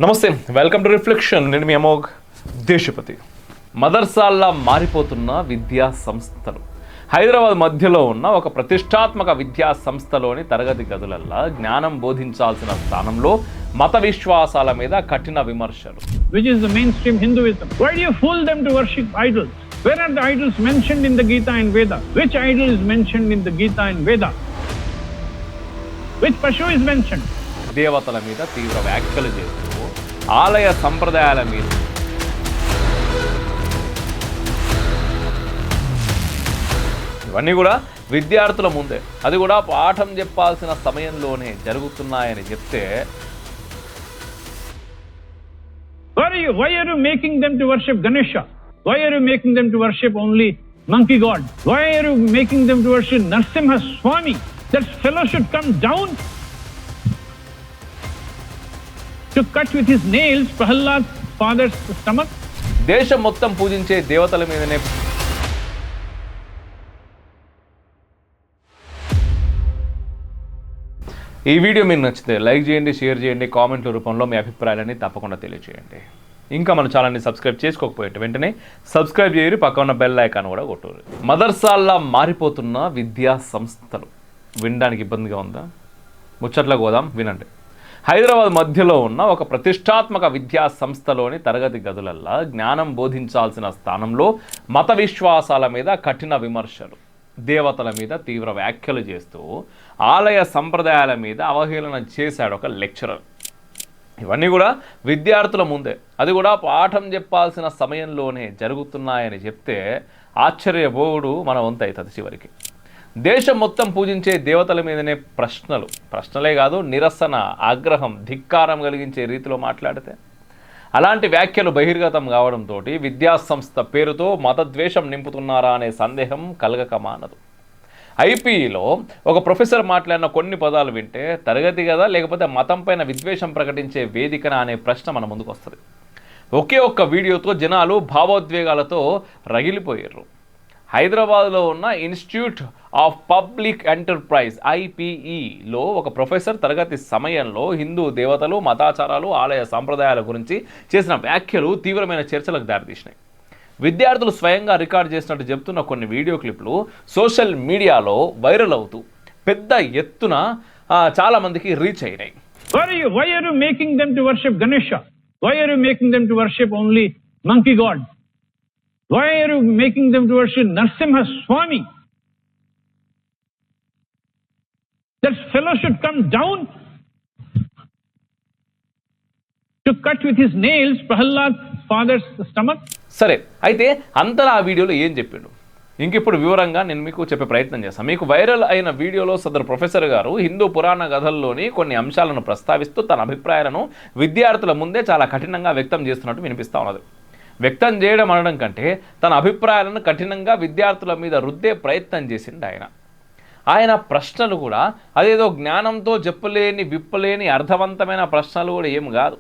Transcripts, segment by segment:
నమస్తే, welcome to reflection. నేను మీ అమోఘ్ దేశపతి. మదర్సాల్లా మారిపోతున్న విద్యా సంస్థలు. హైదరాబాద్ మధ్యలో ఉన్న ఒక ప్రతిష్టాత్మక విద్యా సంస్థలోని తరగతి గదులల్లా జ్ఞానం బోధించాల్సిన స్థానంలో మత విశ్వాసాల మీద కఠిన విమర్శలు. Which is the mainstream Hinduism. Why do you fool them to worship idols? Where are the idols mentioned in the Gita and Veda? Which idol is mentioned in the Gita and Veda? Which Pashu is mentioned? దేవతల మీద తీవ్ర వ్యాఖ్యలు చేస్తూ ఆలయ సంప్రదాయాల మీద ఇవన్నీ కూడా విద్యార్థుల ముందే, అది కూడా పాఠం చెప్పాల్సిన సమయంలోనే జరుగుతున్నాయని చెప్తే, Why are you making them to worship Ganesha? Why are you making them to worship only monkey god? Why are you making them to worship Narsimha Swami? That fellow should come down to cut with his nails Prahlad's father's stomach. దేశం మొత్తం పూజించే దేవతల మీదనే ఈ video మీకు నచ్చితే like చేయండి, share చేయండి, కామెంట్ల రూపంలో మీ అభిప్రాయాలని తప్పకుండా తెలియజేయండి. ఇంకా మన ఛానల్ని సబ్స్క్రైబ్ చేసుకోకపోతే వెంటనే సబ్స్క్రైబ్ చేయరు, పక్క ఉన్న బెల్ ఐకాన్ కూడా కొట్టరు. మదర్సాల్లా మారిపోతున్న విద్యా సంస్థలు. వినడానికి ఇబ్బందిగా ఉందా? ముచ్చట్లకు పోదాం, వినండి. హైదరాబాద్ మధ్యలో ఉన్న ఒక ప్రతిష్టాత్మక విద్యా సంస్థలోని తరగతి గదులల్లా జ్ఞానం బోధించాల్సిన స్థానంలో మత విశ్వాసాల మీద కఠిన విమర్శలు, దేవతల మీద తీవ్ర వ్యాఖ్యలు చేస్తూ ఆలయ సంప్రదాయాల మీద అవహేళన చేశాడు ఒక లెక్చరర్. ఇవన్నీ కూడా విద్యార్థుల ముందే, అది కూడా పాఠం చెప్పాల్సిన సమయంలోనే జరుగుతున్నాయని చెప్తే ఆశ్చర్యపోవుడు మన వంతు అవుతుంది. చివరికి దేశం మొత్తం పూజించే దేవతల మీదనే ప్రశ్నలే కాదు, నిరసన, ఆగ్రహం, ధిక్కారం కలిగించే రీతిలో మాట్లాడితే అలాంటి వ్యాఖ్యలు బహిర్గతం కావడంతో విద్యాసంస్థ పేరుతో మతద్వేషం నింపుతున్నారా అనే సందేహం కలగక మానదు. ఐపీఈలో ఒక ప్రొఫెసర్ మాట్లాడిన కొన్ని పదాలు వింటే తరగతి కదా లేకపోతే మతం పైన విద్వేషం ప్రకటించే వేదికన అనే ప్రశ్న మన ముందుకు వస్తుంది. ఒకే ఒక్క వీడియోతో జనాలు భావోద్వేగాలతో రగిలిపోయారు. హైదరాబాద్లో ఉన్న ఇన్స్టిట్యూట్ ఆఫ్ పబ్లిక్ ఎంటర్ప్రైజ్ ఐపీఈలో ఒక ప్రొఫెసర్ తరగతి సమయంలో హిందూ దేవతలు, మతాచారాలు, ఆలయ సాంప్రదాయాల గురించి చేసిన వ్యాఖ్యలు తీవ్రమైన చర్చలకు దారితీసినాయి. విద్యార్థులు స్వయంగా రికార్డ్ చేసినట్టు చెప్తున్న కొన్ని వీడియో క్లిప్లు సోషల్ మీడియాలో వైరల్ అవుతూ పెద్ద ఎత్తున చాలామందికి రీచ్ అయినాయి. Why are you making them to worship Ganesha? Why are you making them to worship only monkey god? Why are you making them to worship Narsimha Swami? That fellow should come down to cut with his nails Prahlad's father's stomach. సరే, అయితే అంతలా ఆ వీడియోలో ఏం చెప్పిండు ఇంకిప్పుడు వివరంగా నేను మీకు చెప్పే ప్రయత్నం చేస్తాను. మీకు వైరల్ అయిన వీడియోలో సదరు ప్రొఫెసర్ గారు హిందూ పురాణ కథల్లోని కొన్ని అంశాలను ప్రస్తావిస్తూ తన అభిప్రాయాలను విద్యార్థుల ముందే చాలా కఠినంగా వ్యక్తం చేస్తున్నట్టు వినిపిస్తూ ఉన్నది. వ్యక్తం చేయడం అనడం కంటే తన అభిప్రాయాలను కఠినంగా విద్యార్థుల మీద రుద్దే ప్రయత్నం చేసిండు ఆయన ప్రశ్నలు కూడా అదేదో జ్ఞానంతో చెప్పలేని, విప్పలేని అర్థవంతమైన ప్రశ్నలు కూడా ఏం కాదు.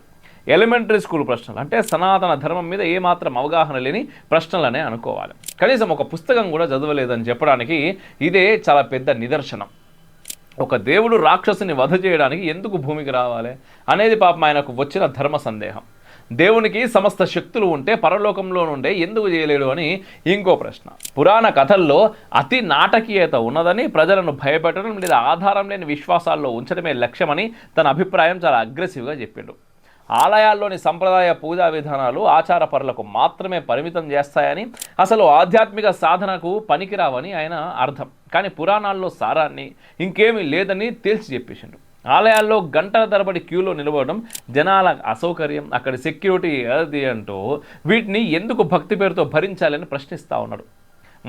ఎలిమెంటరీ స్కూల్ ప్రశ్నలు, అంటే సనాతన ధర్మం మీద ఏమాత్రం అవగాహన లేని ప్రశ్నలనే అనుకోవాలి. కనీసం ఒక పుస్తకం కూడా చదవలేదని చెప్పడానికి ఇదే చాలా పెద్ద నిదర్శనం. ఒక దేవుడు రాక్షసుని వధ చేయడానికి ఎందుకు భూమికి రావాలి అనేది పాపం ఆయనకు వచ్చిన ధర్మ సందేహం. దేవునికి సమస్త శక్తులు ఉంటే పరలోకంలో నుండే ఎందుకు చేయలేడు అని ఇంకో ప్రశ్న. పురాణ కథల్లో అతి నాటకీయత ఉన్నదని, ప్రజలను భయపెట్టడం లేదా ఆధారం లేని విశ్వాసాల్లో ఉంచడమే లక్ష్యమని తన అభిప్రాయం చాలా అగ్రెసివ్గా చెప్పిండు. ఆలయాల్లోని సంప్రదాయ పూజా విధానాలు ఆచార పరులకు మాత్రమే పరిమితం చేస్తాయని, అసలు ఆధ్యాత్మిక సాధనకు పనికిరావని ఆయన అర్థం. కానీ పురాణాల్లో సారాన్ని ఇంకేమీ లేదని తేల్చి చెప్పేసిండు. ఆలయాల్లో గంటల తరబడి క్యూలో నిలబడడం జనాల అసౌకర్యం, అక్కడి సెక్యూరిటీ అది అంటూ వీటిని ఎందుకు భక్తి పేరుతో భరించాలని ప్రశ్నిస్తూ ఉన్నాడు.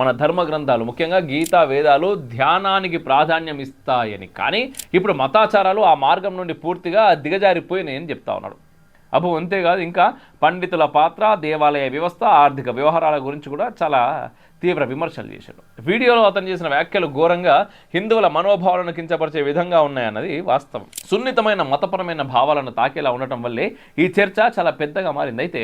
మన ధర్మ గ్రంథాలు, ముఖ్యంగా గీతా, వేదాలు ధ్యానానికి ప్రాధాన్యం ఇస్తాయని, కానీ ఇప్పుడు మతాచారాలు ఆ మార్గం నుండి పూర్తిగా దిగజారిపోయినాయని చెప్తా ఉన్నాడు. అప్పుడు అంతేకాదు, ఇంకా పండితుల పాత్ర, దేవాలయ వ్యవస్థ, ఆర్థిక వ్యవహారాల గురించి కూడా చాలా తీవ్ర విమర్శలు చేశాడు. వీడియోలో అతను చేసిన వ్యాఖ్యలు ఘోరంగా హిందువుల మనోభావాలను కించపరిచే విధంగా ఉన్నాయన్నది వాస్తవం. సున్నితమైన మతపరమైన భావాలను తాకేలా ఉండటం వల్లే ఈ చర్చ చాలా పెద్దగా మారింది. అయితే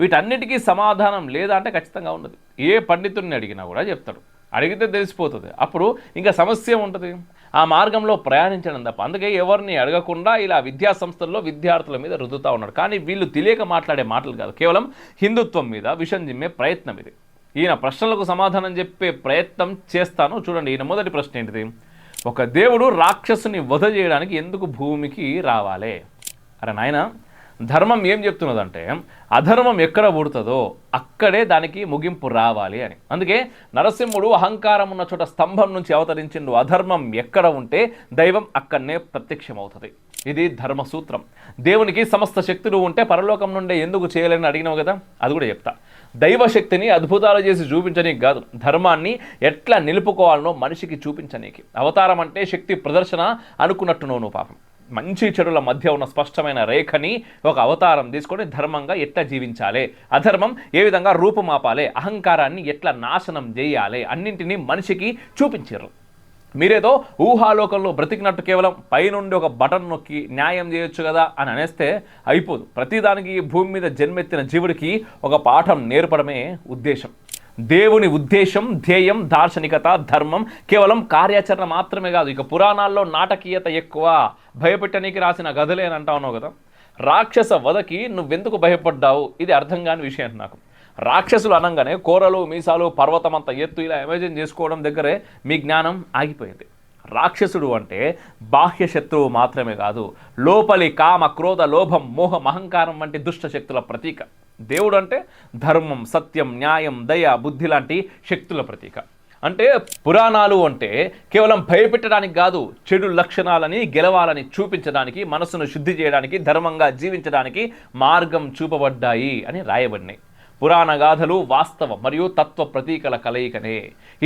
వీటన్నిటికీ సమాధానం లేదా అంటే ఖచ్చితంగా ఉన్నది. ఏ పండితుడిని అడిగినా కూడా చెప్తాడు. అడిగితే తెలిసిపోతుంది. అప్పుడు ఇంకా సమస్య ఉంటుంది. ఆ మార్గంలో ప్రయాణించడం తప్ప. అందుకే ఎవరిని అడగకుండా ఇలా విద్యా సంస్థల్లో విద్యార్థుల మీద రుద్దుతూ ఉన్నాడు. కానీ వీళ్ళు తెలియక మాట్లాడే మాటలు కాదు, కేవలం హిందుత్వం మీద విషం జిమ్మే ప్రయత్నం ఇది. ఈయన ప్రశ్నలకు సమాధానం చెప్పే ప్రయత్నం చేస్తాను. చూడండి, ఈయన మొదటి ప్రశ్న ఏంటిది? ఒక దేవుడు రాక్షసుని వధ చేయడానికి ఎందుకు భూమికి రావాలి? అరే నాయన, ధర్మం ఏం చెప్తున్నదంటే అధర్మం ఎక్కడ పుడుతుందో అక్కడే దానికి ముగింపు రావాలి అని. అందుకే నరసింహుడు అహంకారం ఉన్న చోట స్తంభం నుంచి అవతరించిండు. అధర్మం ఎక్కడ ఉంటే దైవం అక్కడనే ప్రత్యక్షమవుతుంది. ఇది ధర్మసూత్రం. దేవునికి సమస్త శక్తులు ఉంటే పరలోకం నుండే ఎందుకు చేయలేని అడిగినావు కదా, అది కూడా చెప్తా. దైవశక్తిని అద్భుతాలు చేసి చూపించనీకి కాదు, ధర్మాన్ని ఎట్లా నిలుపుకోవాలనో మనిషికి చూపించనీకి. అవతారం అంటే శక్తి ప్రదర్శన అనుకున్నట్టు నువ్వు పాపం. మంచి చెడుల మధ్య ఉన్న స్పష్టమైన రేఖని ఒక అవతారం తీసుకొని ధర్మంగా ఎట్లా జీవించాలి, అధర్మం ఏ విధంగా రూపుమాపాలి, అహంకారాన్ని ఎట్లా నాశనం చేయాలి, అన్నింటినీ మనిషికి చూపించారు. మీరేదో ఊహాలోకంలో బ్రతికినట్టు కేవలం పైనుండి ఒక బటన్ నొక్కి న్యాయం చేయొచ్చు కదా అని అనేస్తే అయిపోదు. ప్రతిదానికి భూమి మీద జన్మెత్తిన జీవుడికి ఒక పాఠం నేర్పడమే ఉద్దేశం. దేవుని ఉద్దేశం, ధ్యేయం, దార్శనికత, ధర్మం కేవలం కార్యాచరణ మాత్రమే కాదు. ఇక పురాణాల్లో నాటకీయత ఎక్కువ, భయపెట్టనీకి రాసిన గదలే అని అంటావు కదా. రాక్షస వధకి నువ్వెందుకు భయపడ్డావు? ఇది అర్థం కాని విషయం నాకు. రాక్షసులు అనగానే కూరలు, మీసాలు, పర్వతమంత ఎత్తు ఇలా ఇమాజిన్ చేసుకోవడం దగ్గరే మీ జ్ఞానం ఆగిపోయింది. రాక్షసుడు అంటే బాహ్య శత్రువు మాత్రమే కాదు, లోపలి కామ, క్రోధ, లోభం, మోహం, అహంకారం వంటి దుష్ట శక్తుల ప్రతీక. దేవుడు అంటే ధర్మం, సత్యం, న్యాయం, దయ, బుద్ధి లాంటి శక్తుల ప్రతీక. అంటే పురాణాలు అంటే కేవలం భయపెట్టడానికి కాదు, చెడు లక్షణాలని గెలవాలని చూపించడానికి, మనసును శుద్ధి చేయడానికి, ధర్మంగా జీవించడానికి మార్గం చూపబడ్డాయి అని రాయబడినాయి. పురాణ గాథలు వాస్తవం మరియు తత్వ ప్రతీకల కలయికనే.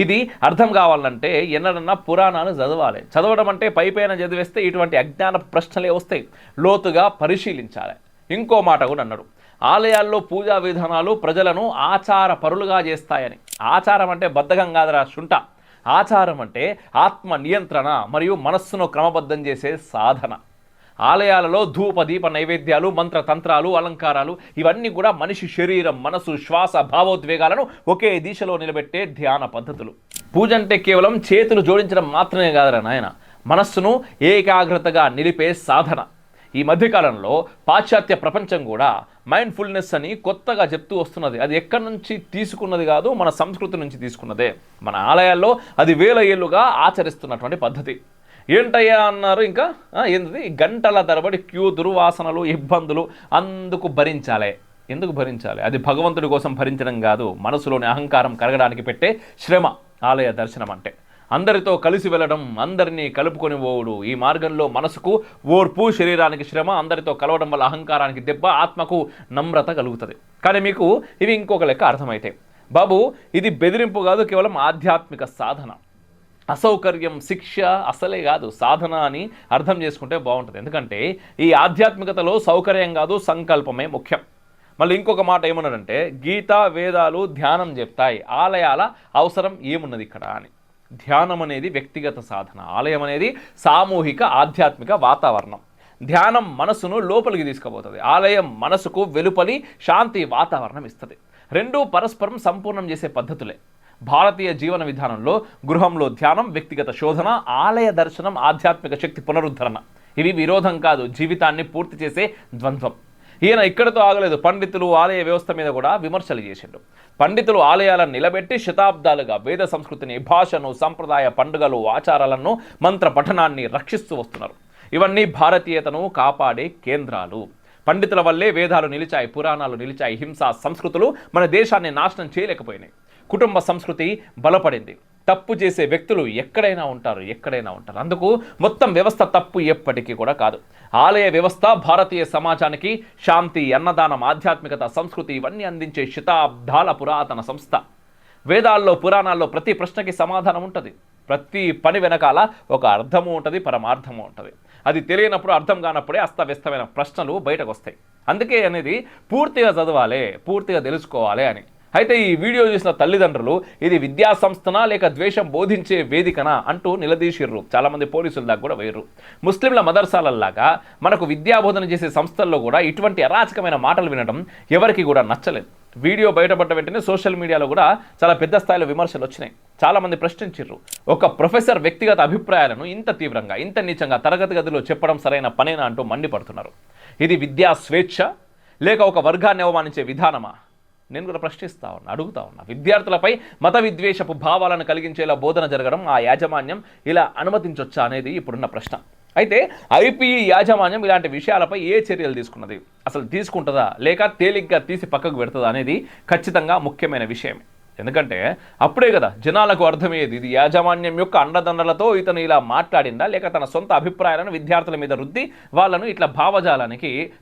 ఇది అర్థం కావాలంటే ఎన్నడన్నా పురాణాలు చదవాలి. చదవడం అంటే పైపైన చదివేస్తే ఇటువంటి అజ్ఞాన ప్రశ్నలే వస్తాయి. లోతుగా పరిశీలించాలి. ఇంకో మాట కూడా అన్నాడు, ఆలయాల్లో పూజా విధానాలు ప్రజలను ఆచార పరులుగా చేస్తాయని. ఆచారం అంటే బద్ధకం కాదురా శుంఠ. ఆచారం అంటే ఆత్మ నియంత్రణ మరియు మనస్సును క్రమబద్ధం చేసే సాధన. ఆలయాలలో ధూప, దీప నైవేద్యాలు, మంత్ర, తంత్రాలు, అలంకారాలు ఇవన్నీ కూడా మనిషి శరీరం, మనసు, శ్వాస, భావోద్వేగాలను ఒకే దిశలో నిలబెట్టే ధ్యాన పద్ధతులు. పూజ అంటే కేవలం చేతులు జోడించడం మాత్రమే కాదురా నాయన, మనస్సును ఏకాగ్రతగా నిలిపే సాధన. ఈ మధ్యకాలంలో పాశ్చాత్య ప్రపంచం కూడా మైండ్ఫుల్నెస్ అని కొత్తగా చెప్తూ వస్తున్నది. అది ఎక్కడి నుంచి తీసుకున్నది కాదు, మన సంస్కృతి నుంచి తీసుకున్నదే. మన ఆలయాల్లో అది వేల ఏళ్ళుగా ఆచరిస్తున్నటువంటి పద్ధతి. ఏంటయ్యా అన్నారు, ఇంకా ఏంటిది, గంటల తరబడి క్యూ, దుర్వాసనలు, ఇబ్బందులు అందుకు భరించాలి. ఎందుకు భరించాలి? అది భగవంతుడి కోసం భరించడం కాదు, మనసులోని అహంకారం కరగడానికి పెట్టే శ్రమ ఆలయ దర్శనం అంటే. అందరితో కలిసి వెళ్ళడం, అందరినీ కలుపుకొని పోవుడు. ఈ మార్గంలో మనసుకు ఓర్పు, శరీరానికి శ్రమ, అందరితో కలవడం వల్ల అహంకారానికి దెబ్బ, ఆత్మకు నమ్రత కలుగుతుంది. కానీ మీకు ఇవి ఇంకొక లెక్క అర్థమైతే, బాబు ఇది బెదిరింపు కాదు, కేవలం ఆధ్యాత్మిక సాధన. అసౌకర్యం, శిక్ష అసలే కాదు, సాధన అని అర్థం చేసుకుంటే బాగుంటుంది. ఎందుకంటే ఈ ఆధ్యాత్మికతలో సౌకర్యం కాదు, సంకల్పమే ముఖ్యం. మళ్ళీ ఇంకొక మాట ఏమన్నాడంటే, గీత, వేదాలు ధ్యానం చెప్తాయి, ఆలయాల అవసరం ఏమున్నది ఇక్కడ అని. ధ్యానం అనేది వ్యక్తిగత సాధన, ఆలయం అనేది సామూహిక ఆధ్యాత్మిక వాతావరణం. ధ్యానం మనసును లోపలికి తీసుకుపోతుంది, ఆలయం మనసుకు వెలుపలి శాంతి వాతావరణం ఇస్తుంది. రెండూ పరస్పరం సంపూర్ణం చేసే పద్ధతులే. భారతీయ జీవన విధానంలో గృహంలో ధ్యానం, వ్యక్తిగత శోధన, ఆలయ దర్శనం, ఆధ్యాత్మిక శక్తి పునరుద్ధరణ. ఇవి విరోధం కాదు, జీవితాన్ని పూర్తి చేసే ద్వంద్వం. ఈయన ఇక్కడితో ఆగలేదు. పండితులు ఆలయ వ్యవస్థ మీద కూడా విమర్శలు చేసిండు. పండితులు ఆలయాలను నిలబెట్టి శతాబ్దాలుగా వేద సంస్కృతిని, భాషను, సంప్రదాయ పండుగలు, ఆచారాలను, మంత్ర పఠనాన్ని రక్షిస్తూ వస్తున్నారు. ఇవన్నీ భారతీయతను కాపాడే కేంద్రాలు. పండితుల వల్లే వేదాలు నిలిచాయి, పురాణాలు నిలిచాయి. హింసా సంస్కృతులు మన దేశాన్ని నాశనం చేయలేకపోయినాయి. కుటుంబ సంస్కృతి బలపడింది. తప్పు చేసే వ్యక్తులు ఎక్కడైనా ఉంటారు. అందుకు మొత్తం వ్యవస్థ తప్పు ఎప్పటికీ కూడా కాదు. ఆలయ వ్యవస్థ భారతీయ సమాజానికి శాంతి, అన్నదానం, ఆధ్యాత్మికత, సంస్కృతి ఇవన్నీ అందించే శతాబ్దాల పురాతన సంస్థ. వేదాల్లో, పురాణాల్లో ప్రతి ప్రశ్నకి సమాధానం ఉంటుంది. ప్రతి పని వెనకాల ఒక అర్థము ఉంటుంది, పరమార్థము ఉంటుంది. అది తెలియనప్పుడు, అర్థం కానప్పుడే అస్తవ్యస్తమైన ప్రశ్నలు బయటకు వస్తాయి. అందుకే అనేది పూర్తిగా చదవాలి, పూర్తిగా తెలుసుకోవాలి అని. అయితే ఈ వీడియో చూసిన తల్లిదండ్రులు ఇది విద్యా సంస్థనా లేక ద్వేషం బోధించే వేదికనా అంటూ నిలదీసిర్రు. చాలామంది పోలీసుల దాకా కూడా వేయరు. ముస్లింల మదర్సాలలాగా మనకు విద్యాబోధన చేసే సంస్థల్లో కూడా ఇటువంటి అరాచకమైన మాటలు వినడం ఎవరికి కూడా నచ్చలేదు. వీడియో బయటపడ్డ వెంటనే సోషల్ మీడియాలో కూడా చాలా పెద్ద స్థాయిలో విమర్శలు వచ్చినాయి. చాలామంది ప్రశ్నించారు, ఒక ప్రొఫెసర్ వ్యక్తిగత అభిప్రాయాలను ఇంత తీవ్రంగా ఇంత నీచంగా తరగతి గదిలో చెప్పడం సరైన పనేనా అంటూ మండిపడుతున్నారు. ఇది విద్యా స్వేచ్ఛ లేక ఒక వర్గాన్ని అవమానించే విధానమా? నేను కూడా అడుగుతా ఉన్నా. విద్యార్థులపై మత విద్వేషపు భావాలను కలిగించేలా బోధన జరగడం ఆ యాజమాన్యం ఇలా అనుమతించొచ్చా అనేది ఇప్పుడున్న ప్రశ్న. అయితే ఐపీఈ యాజమాన్యం ఇలాంటి విషయాలపై ఏ చర్యలు తీసుకున్నది, అసలు తీసుకుంటుందా లేక తేలిగ్గా తీసి పక్కకు పెడుతుందా అనేది ఖచ్చితంగా ముఖ్యమైన విషయమే. ఎందుకంటే అప్పుడే కదా జనాలకు అర్థమయ్యేది ఇది యాజమాన్యం యొక్క అండదండలతో ఇతను ఇలా మాట్లాడిందా లేక తన సొంత అభిప్రాయాలను విద్యార్థుల మీద రుద్ది వాళ్ళను ఇట్లా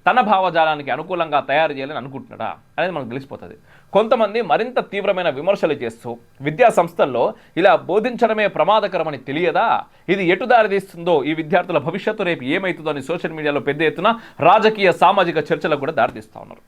తన భావజాలానికి అనుకూలంగా తయారు చేయాలని అనుకుంటున్నాడా అనేది మనకు తెలిసిపోతుంది. కొంతమంది మరింత తీవ్రమైన విమర్శలు చేస్తూ విద్యా సంస్థల్లో ఇలా బోధించడమే ప్రమాదకరమని తెలియదా, ఇది ఎటు దారితీస్తుందో, ఈ విద్యార్థుల భవిష్యత్తు రేపు ఏమవుతుందో అని సోషల్ మీడియాలో పెద్ద ఎత్తున రాజకీయ సామాజిక చర్చలకు కూడా దారితీస్తూ ఉన్నారు.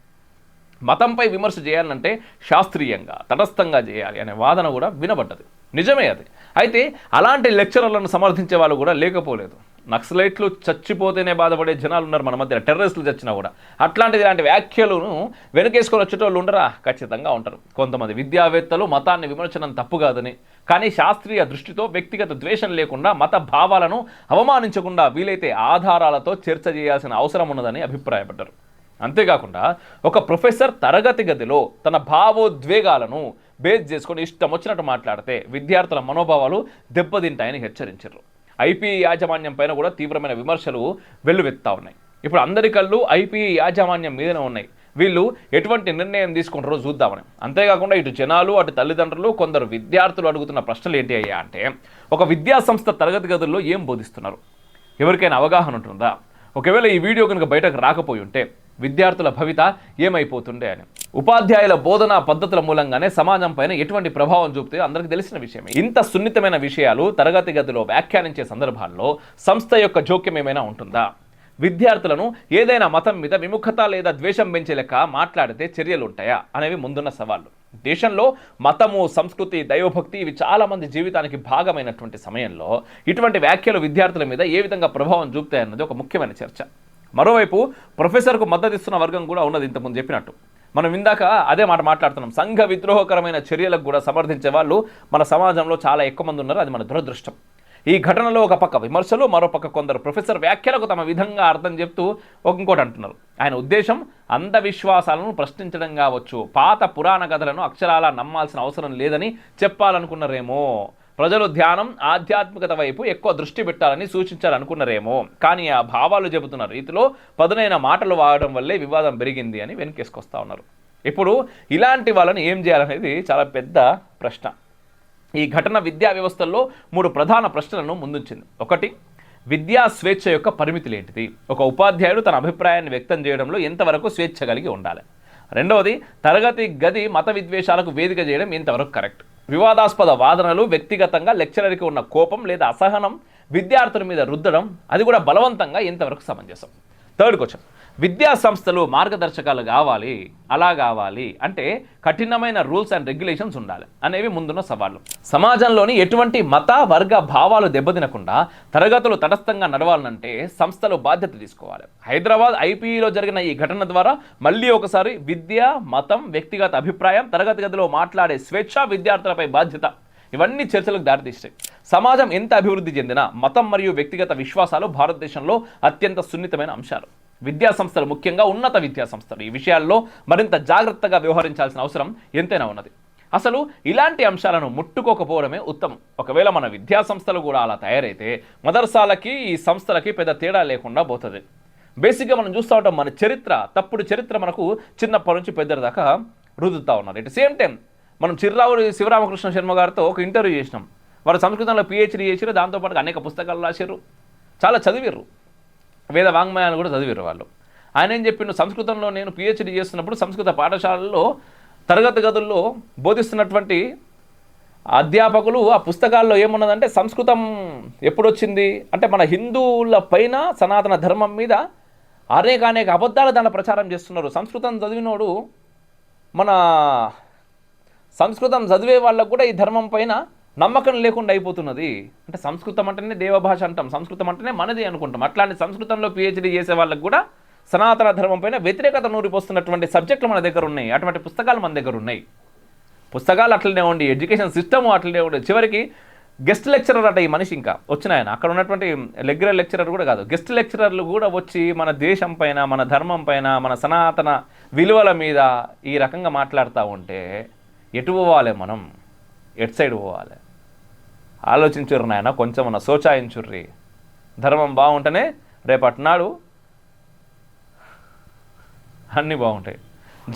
మతంపై విమర్శ చేయాలంటే శాస్త్రీయంగా తటస్థంగా చేయాలి అనే వాదన కూడా వినబడ్డది. నిజమే అది. అయితే అలాంటి లెక్చరర్లను సమర్థించే వాళ్ళు కూడా లేకపోలేదు. నక్సలైట్లు చచ్చిపోతేనే బాధపడే జనాలు ఉన్నారు మన మధ్య, టెర్రరిస్టులు చచ్చినా కూడా. అట్లాంటిది ఇలాంటి వ్యాఖ్యలను వెనకేసుకొని వచ్చేటోళ్ళు ఉండరా? ఖచ్చితంగా ఉంటారు. కొంతమంది విద్యావేత్తలు మతాన్ని విమర్శనం తప్పు కాదని, కానీ శాస్త్రీయ దృష్టితో వ్యక్తిగత ద్వేషం లేకుండా మత భావాలను అవమానించకుండా వీలైతే ఆధారాలతో చర్చ చేయాల్సిన అవసరం ఉన్నదని అభిప్రాయపడ్డారు. అంతేకాకుండా ఒక ప్రొఫెసర్ తరగతి గదిలో తన భావోద్వేగాలను బేస్ చేసుకొని ఇష్టం వచ్చినట్టు మాట్లాడితే విద్యార్థుల మనోభావాలు దెబ్బతింటాయని హెచ్చరించారు. ఐపీఈ యాజమాన్యం పైన కూడా తీవ్రమైన విమర్శలు వెల్లువెత్తా ఉన్నాయి. ఇప్పుడు అందరి కళ్ళు ఐపీఈ యాజమాన్యం మీదనే ఉన్నాయి. వీళ్ళు ఎటువంటి నిర్ణయం తీసుకుంటారో చూద్దామని. అంతేకాకుండా ఇటు జనాలు అటు తల్లిదండ్రులు కొందరు విద్యార్థులు అడుగుతున్న ప్రశ్నలు ఏంటి అయ్యా అంటే, ఒక విద్యా సంస్థ తరగతి గదుల్లో ఏం బోధిస్తున్నారు, ఎవరికైనా అవగాహన ఉంటుందా? ఒకవేళ ఈ వీడియో కనుక బయటకు రాకపోయి ఉంటే విద్యార్థుల భవిత ఏమైపోతుండే అని. ఉపాధ్యాయుల బోధనా పద్ధతుల మూలంగానే సమాజం పైన ఎటువంటి ప్రభావం చూపుతే అందరికీ తెలిసిన విషయమే. ఇంత సున్నితమైన విషయాలు తరగతి గదిలో వ్యాఖ్యానించే సందర్భాల్లో సంస్థ యొక్క జోక్యం ఏమైనా ఉంటుందా? విద్యార్థులను ఏదైనా మతం మీద విముఖత లేదా ద్వేషం పెంచే లెక్క మాట్లాడితే చర్యలు ఉంటాయా అనేవి ముందున్న సవాళ్ళు. దేశంలో మతము, సంస్కృతి, దైవభక్తి ఇవి చాలామంది జీవితానికి భాగమైనటువంటి సమయంలో ఇటువంటి వ్యాఖ్యలు విద్యార్థుల మీద ఏ విధంగా ప్రభావం చూపుతాయన్నది ఒక ముఖ్యమైన చర్చ. మరోవైపు ప్రొఫెసర్కు మద్దతు ఇస్తున్న వర్గం కూడా ఉన్నది. ఇంతకుముందు చెప్పినట్టు మనం ఇందాక అదే మాట మాట్లాడుతున్నాం. సంఘ విద్రోహకరమైన చర్యలకు కూడా సమర్థించే వాళ్ళు మన సమాజంలో చాలా ఎక్కువ మంది ఉన్నారు. అది మన దురదృష్టం. ఈ ఘటనలో ఒక పక్క విమర్శలు, మరో పక్క కొందరు ప్రొఫెసర్ వ్యాఖ్యలకు తమ విధంగా అర్థం చెప్తూ ఇంకోటి అంటున్నారు. ఆయన ఉద్దేశం అంధవిశ్వాసాలను ప్రశ్నించడం కావచ్చు, పాత పురాణ కథలను అక్షరాలా నమ్మాల్సిన అవసరం లేదని చెప్పాలనుకున్నారేమో, ప్రజలు ధ్యానం, ఆధ్యాత్మికత వైపు ఎక్కువ దృష్టి పెట్టాలని సూచించాలనుకున్నారేమో, కానీ ఆ భావాలు చెబుతున్న రీతిలో పదునైన మాటలు వాడడం వల్లే వివాదం పెరిగింది అని వెనకేసుకొస్తా ఉన్నారు. ఇప్పుడు ఇలాంటి వాళ్ళని ఏం చేయాలనేది చాలా పెద్ద ప్రశ్న. ఈ ఘటన విద్యా వ్యవస్థల్లో 3 ప్రధాన ప్రశ్నలను ముందుంచింది. ఒకటి, విద్యా స్వేచ్ఛ యొక్క పరిమితులు ఏంటిది? ఒక ఉపాధ్యాయుడు తన అభిప్రాయాన్ని వ్యక్తం చేయడంలో ఎంతవరకు స్వేచ్ఛ కలిగి ఉండాలి? రెండవది, తరగతి గది మత విద్వేషాలకు వేదిక చేయడం ఎంతవరకు కరెక్ట్? వివాదాస్పద వాదనలు, వ్యక్తిగతంగా లెక్చరర్కి ఉన్న కోపం లేదా అసహనం విద్యార్థుల మీద రుద్దడం, అది కూడా బలవంతంగా ఎంతవరకు సమంజసం? థర్డ్ క్వశ్చన్, విద్యా సంస్థలు మార్గదర్శకాలు కావాలి, అలా కావాలి అంటే కఠినమైన రూల్స్ అండ్ రెగ్యులేషన్స్ ఉండాలి అనేవి ముందున్న సవాళ్ళు. సమాజంలోని ఎటువంటి మత వర్గ భావాలు దెబ్బతినకుండా తరగతులు తటస్థంగా నడవాలంటే సంస్థలు బాధ్యత తీసుకోవాలి. హైదరాబాద్ ఐపీఈలో జరిగిన ఈ ఘటన ద్వారా మళ్ళీ ఒకసారి విద్య, మతం, వ్యక్తిగత అభిప్రాయం, తరగతి గదిలో మాట్లాడే స్వేచ్ఛ, విద్యార్థులపై బాధ్యత ఇవన్నీ చర్చలకు దారితీస్తాయి. సమాజం ఎంత అభివృద్ధి చెందినా మతం మరియు వ్యక్తిగత విశ్వాసాలు భారతదేశంలో అత్యంత సున్నితమైన అంశాలు. విద్యా సంస్థలు, ముఖ్యంగా ఉన్నత విద్యా సంస్థలు ఈ విషయాల్లో మరింత జాగ్రత్తగా వ్యవహరించాల్సిన అవసరం ఎంతైనా ఉన్నది. అసలు ఇలాంటి అంశాలను ముట్టుకోకపోవడమే ఉత్తమం. ఒకవేళ మన విద్యా సంస్థలు కూడా అలా తయారైతే మదర్సాలకి ఈ సంస్థలకి పెద్ద తేడా లేకుండా పోతుంది. బేసిక్గా మనం చూస్తూ ఉంటాం, మన చరిత్ర, తప్పుడు చరిత్ర మనకు చిన్నప్పటి నుంచి పెద్దల దాకా రుద్దుతూ ఉన్నారు. ఎట్ సేమ్ టైం మనం చిర్రావూరి శివరామకృష్ణ శర్మ గారితో ఒక ఇంటర్వ్యూ చేసినాం. వారు సంస్కృతంలో PhD చేసారు, దాంతోపాటు అనేక పుస్తకాలు రాశారు, చాలా చదివారు, వేద వాంగ్మయాలు కూడా చదివారు వాళ్ళు. ఆయన ఏం చెప్పిండు, సంస్కృతంలో నేను PhD చేస్తున్నప్పుడు సంస్కృత పాఠశాలల్లో తరగతి గదుల్లో బోధిస్తున్నటువంటి అధ్యాపకులు ఆ పుస్తకాల్లో ఏమున్నదంటే సంస్కృతం ఎప్పుడొచ్చింది అంటే మన హిందువుల పైన, సనాతన ధర్మం మీద అనేక అబద్ధాలు దాన్ని ప్రచారం చేస్తున్నారు. సంస్కృతం చదివినోడు, మన సంస్కృతం చదివే వాళ్ళకు కూడా ఈ ధర్మం పైన నమ్మకం లేకుండా అయిపోతున్నది. అంటే సంస్కృతం అంటేనే దేవభాష అంటాం, సంస్కృతం అంటేనే మనది అనుకుంటాం. అట్లాంటి సంస్కృతంలో PhD చేసే వాళ్ళకు కూడా సనాతన ధర్మం పైన వ్యతిరేకత నూరిపోస్తున్నటువంటి సబ్జెక్టులు మన దగ్గర ఉన్నాయి. అటువంటి పుస్తకాలు మన దగ్గర ఉన్నాయి. పుస్తకాలు అట్లనే ఉండి, ఎడ్యుకేషన్ సిస్టమ్ అట్లనే ఉండి, చివరికి గెస్ట్ లెక్చరర్ అట ఈ మనిషి. ఇంకా వచ్చిన ఆయన అక్కడ ఉన్నటువంటి రెగ్యులర్ లెక్చరర్ కూడా కాదు, గెస్ట్ లెక్చరర్లు కూడా వచ్చి మన దేశం పైన, మన ధర్మం పైన, మన సనాతన విలువల మీద ఈ రకంగా మాట్లాడుతూ ఉంటే ఎటు పోవాలి మనం? ఎటు సైడ్ పోవాలి? ఆలోచించుర్రు నాయన, కొంచెం మన సోచాయించుర్రి. ధర్మం బాగుంటేనే రేపటి నాడు అన్నీ బాగుంటాయి.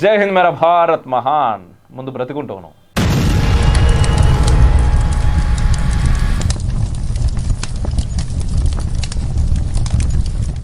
జై హింద్, మేరా భారత్ మహాన్. ముందు బ్రతికుంటాను.